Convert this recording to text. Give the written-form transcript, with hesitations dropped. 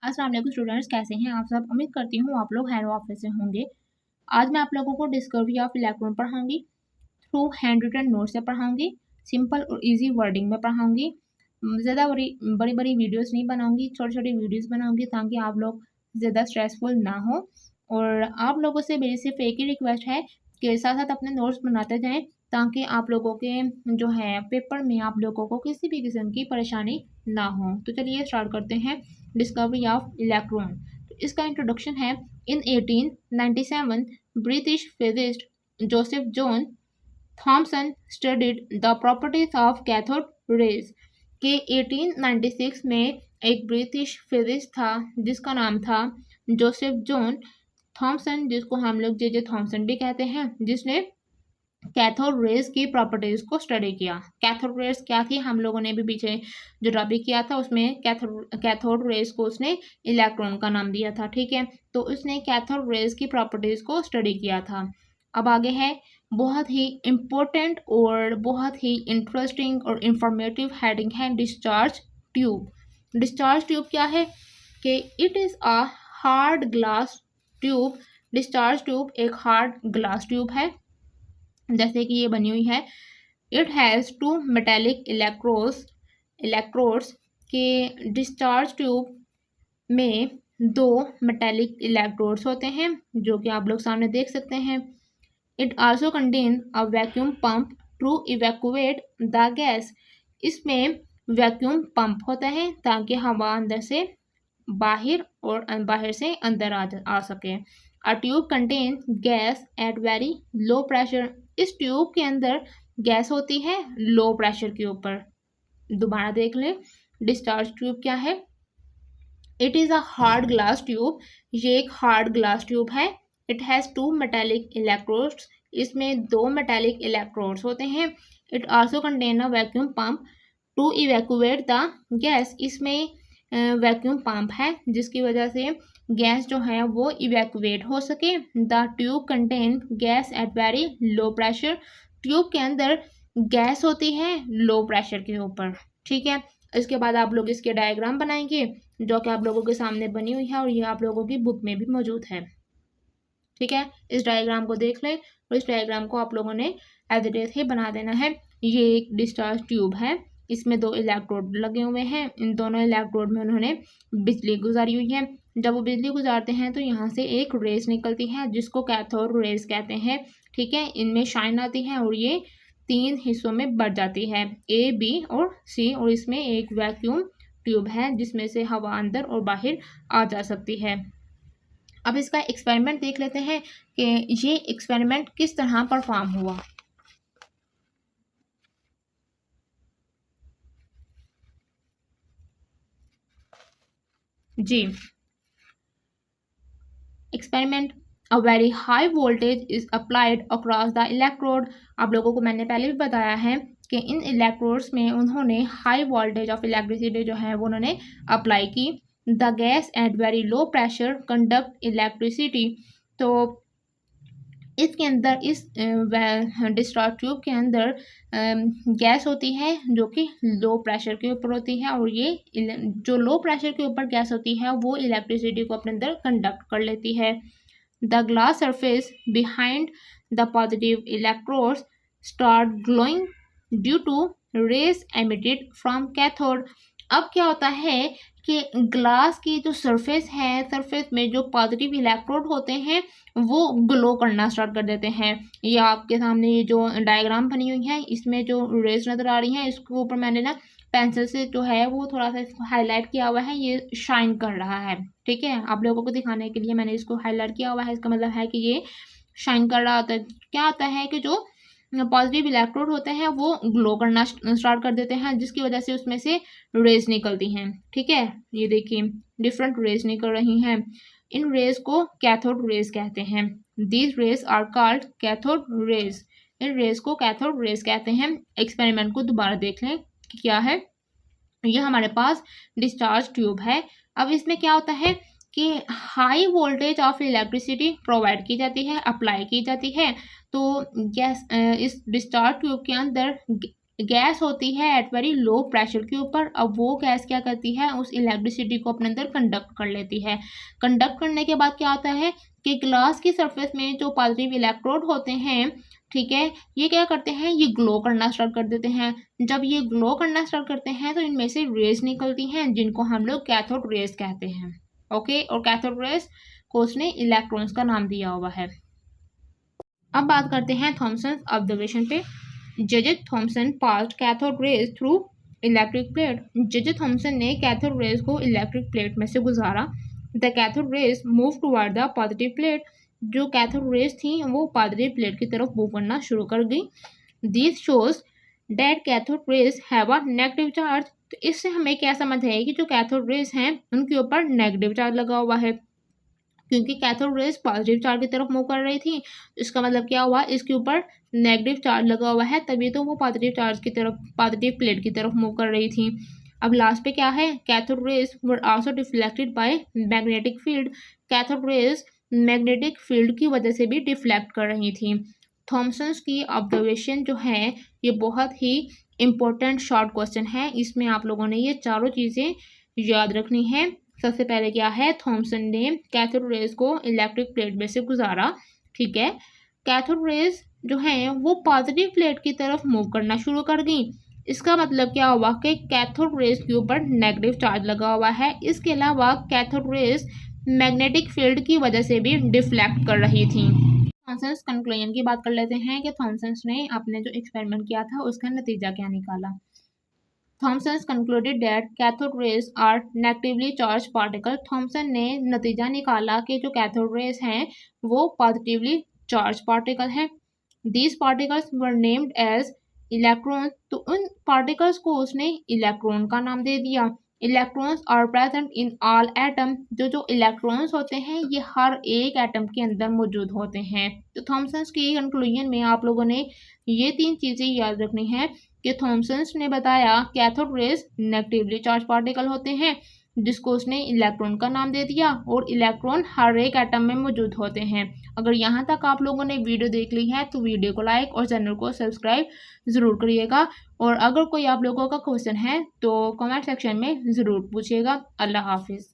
अस्सलाम वालेकुम स्टूडेंट्स, कैसे हैं आप सब। उम्मीद करती हूँ आप लोग हैंड ऑफिस से होंगे। आज मैं आप लोगों को डिस्कवरी ऑफ इलेक्ट्रॉन पढ़ाऊंगी। थ्रू हैंड रिटन नोट से पढ़ाऊंगी, सिंपल और इजी वर्डिंग में पढ़ाऊंगी। ज़्यादा बड़ी बड़ी बड़ी वीडियोस नहीं बनाऊंगी, छोटी छोटी वीडियोस बनाऊंगी ताकि आप लोग ज़्यादा स्ट्रेसफुल ना हो। और आप लोगों से मेरी सिर्फ एक ही रिक्वेस्ट है कि साथ साथ अपने नोट्स बनाते जाएं ताकि आप लोगों के जो है पेपर में आप लोगों को किसी भी किस्म की परेशानी ना हो। तो चलिए स्टार्ट करते हैं डिस्कवरी ऑफ इलेक्ट्रॉन। तो इसका इंट्रोडक्शन है। In 1897 British physicist Joseph John Thomson studied the properties of cathode rays के 1896 में एक ब्रिटिश फिजिस्ट था जिसका नाम था जोसेफ जॉन थॉमसन, जिसको हम लोग जे थॉमसन भी कहते हैं, जिसने कैथोड रेज की प्रॉपर्टीज को स्टडी किया। कैथोड रेज क्या थी, हम लोगों ने भी पीछे जो टॉपिक किया था उसमें कैथोड रेज को उसने इलेक्ट्रॉन का नाम दिया था। ठीक है, तो उसने कैथोड रेज की प्रॉपर्टीज को स्टडी किया था। अब आगे है बहुत ही इम्पोर्टेंट और बहुत ही इंटरेस्टिंग और इंफॉर्मेटिव हेडिंग है डिस्चार्ज ट्यूब। डिस्चार्ज ट्यूब क्या है कि it is a hard glass tube. Discharge tube एक हार्ड ग्लास ट्यूब है जैसे कि ये बनी हुई है। It has two metallic electrodes के डिस्चार्ज ट्यूब में दो मेटेलिक इलेक्ट्रोड्स होते हैं जो कि आप लोग सामने देख सकते हैं। It also contain a vacuum pump to evacuate the gas. इसमें वैक्यूम पंप होता है ताकि हवा अंदर से बाहर और बाहर से अंदर आ सके। A tube contain gas at very low pressure. इस ट्यूब के अंदर गैस होती है लो प्रेशर के ऊपर। दोबारा देख लें, डिस्चार्ज ट्यूब क्या है। It is a hard glass tube. ये एक हार्ड ग्लास ट्यूब है। It has two metallic electrodes. इसमें दो मेटेलिक इलेक्ट्रोड्स होते हैं। It also contain a vacuum pump to evacuate the gas. इसमें वैक्यूम पंप है जिसकी वजह से गैस जो है वो इवैक्यूएट हो सके। The tube contain gas at very low pressure. Tube के अंदर गैस होती है लो प्रेशर के ऊपर। ठीक है, इसके बाद आप लोग इसके डायग्राम बनाएंगे जो कि आप लोगों के सामने बनी हुई है और ये आप लोगों की बुक में भी मौजूद है। ठीक है, इस डायग्राम को देख लें और इस डायग्राम को आप लोगों ने एज इट इज ही बना देना है। ये एक डिस्चार्ज ट्यूब है, इसमें दो इलेक्ट्रोड लगे हुए हैं। इन दोनों इलेक्ट्रोड में उन्होंने बिजली गुजारी हुई है। जब वो बिजली गुजारते हैं तो यहाँ से एक रेस निकलती है जिसको कैथोड रेस कहते हैं। ठीक है, इनमें शाइन आती है और ये तीन हिस्सों में बढ़ जाती है, ए बी और सी। और इसमें एक वैक्यूम ट्यूब है जिसमें से हवा अंदर और बाहर आ जा सकती है। अब इसका एक्सपेरिमेंट देख लेते हैं कि ये एक्सपेरिमेंट किस तरह परफॉर्म हुआ। जी, experiment. A very high voltage is applied across the electrode. आप लोगों को मैंने पहले भी बताया है कि इन इलेक्ट्रोड्स में उन्होंने हाई वोल्टेज ऑफ इलेक्ट्रिसिटी जो है वो उन्होंने अप्लाई की। The gas at very low pressure conduct electricity. तो इसके अंदर इस डिस्चार्ज ट्यूब के अंदर गैस होती है जो कि लो प्रेशर के ऊपर होती है और ये जो लो प्रेशर के ऊपर गैस होती है वो इलेक्ट्रिसिटी को अपने अंदर कंडक्ट कर लेती है। The glass surface behind the positive electrodes start glowing due to rays emitted from cathode. अब क्या होता है कि ग्लास की जो सरफेस है, सरफेस में जो पॉजिटिव इलेक्ट्रोड होते हैं वो ग्लो करना स्टार्ट कर देते हैं। ये आपके सामने ये जो डायग्राम बनी हुई है इसमें जो रेज नज़र आ रही हैं इसके ऊपर मैंने ना पेंसिल से जो है वो थोड़ा सा इसको हाईलाइट किया हुआ है, ये शाइन कर रहा है। ठीक है, आप लोगों को दिखाने के लिए मैंने इसको हाईलाइट किया हुआ है। इसका मतलब है कि ये शाइन कर रहा होता है। क्या होता है कि जो पॉजिटिव इलेक्ट्रोड होते हैं वो ग्लो करना स्टार्ट कर देते हैं जिसकी वजह से उसमें से रेज निकलती हैं। ठीक है, ये देखिए डिफरेंट रेज निकल रही हैं। इन रेज को कैथोड रेज कहते हैं। These rays are called cathode rays. इन रेज को कैथोड रेज कहते हैं। एक्सपेरिमेंट को दोबारा देख लें कि क्या है। ये हमारे पास डिस्चार्ज ट्यूब है। अब इसमें क्या होता है कि high voltage of electricity provide की जाती है, अप्लाई की जाती है। तो गैस इस डिस्चार्ज ट्यूब के अंदर गैस होती है एट वेरी लो प्रेशर के ऊपर। अब वो गैस क्या करती है, उस इलेक्ट्रिसिटी को अपने अंदर कंडक्ट कर लेती है। कंडक्ट करने के बाद क्या होता है कि ग्लास की सरफेस में जो पॉजिटिव इलेक्ट्रोड होते हैं, ठीक है, ये क्या करते हैं, ये ग्लो करना स्टार्ट कर देते हैं। जब ये ग्लो करना स्टार्ट करते हैं तो इनमें से रेज निकलती हैं जिनको हम लोग कैथोड रेज कहते हैं। ओके, और कैथोड रेज को उसने इलेक्ट्रॉन्स का नाम दिया हुआ है। अब बात करते हैं थॉमसन ऑब्जर्वेशन पे। J Thomson passed cathode rays through electric plate. J Thomson ने कैथोड रेज को इलेक्ट्रिक प्लेट में से गुजारा। The cathode rays move toward the positive plate. जो कैथोड रेज थी वो पॉजिटिव प्लेट की तरफ मूव करना शुरू कर गई। This shows that cathode rays have a negative charge. तो इससे हमें क्या समझ है कि जो कैथोड रेज हैं उनके ऊपर नेगेटिव चार्ज लगा हुआ है, क्योंकि कैथोड रेज पॉजिटिव चार्ज की तरफ मूव कर रही थी। इसका मतलब क्या हुआ, इसके ऊपर नेगेटिव चार्ज लगा हुआ है, तभी तो वो पॉजिटिव चार्ज की तरफ, पॉजिटिव प्लेट की तरफ मूव कर रही थी। अब लास्ट पे क्या है, cathode rays were also deflected by magnetic field. Cathode rays magnetic field की वजह से भी डिफ्लेक्ट कर रही थी। थॉमसन्स की ऑब्जर्वेशन जो है ये बहुत ही इम्पोर्टेंट शॉर्ट क्वेश्चन है। इसमें आप लोगों ने ये चारों चीज़ें याद रखनी है। सबसे पहले क्या है, थॉमसन ने कैथोड रेज को इलेक्ट्रिक प्लेट में से गुजारा, ठीक है। कैथोड रेज जो है वो पॉजिटिव प्लेट की तरफ मूव करना शुरू कर गई। इसका मतलब क्या हुआ कि कैथोड रेज के ऊपर नेगेटिव चार्ज लगा हुआ है। इसके अलावा कैथोड रेज मैग्नेटिक फील्ड की वजह से भी डिफ्लेक्ट कर रही थी। थॉमसन्स कंक्लूजन की बात कर लेते हैं कि थॉमसन्स ने अपने जो एक्सपेरिमेंट किया था उसका नतीजा क्या निकाला। Thomson concluded that cathode rays are negatively charged particles. Thomson ने नतीजा निकाला कि जो कैथोड रेज हैं वो पॉजिटिवली चार्ज पार्टिकल हैं। These particles were named as electrons. तो उन पार्टिकल्स को उसने इलेक्ट्रॉन का नाम दे दिया। Electrons are present in all atom. जो इलेक्ट्रॉन्स होते हैं ये हर एक एटम के अंदर मौजूद होते हैं। तो थॉमसन्स की कंक्लूजन में आप लोगों ने ये 3 चीज़ें याद रखनी है कि थॉमसन्स ने बताया cathode rays negatively charge particle होते हैं जिसको उसने इलेक्ट्रॉन का नाम दे दिया, और इलेक्ट्रॉन हर एक एटम में मौजूद होते हैं। अगर यहाँ तक आप लोगों ने वीडियो देख ली है तो वीडियो को लाइक और चैनल को सब्सक्राइब ज़रूर करिएगा, और अगर कोई आप लोगों का क्वेश्चन है तो कमेंट सेक्शन में ज़रूर पूछिएगा। अल्लाह हाफिज़।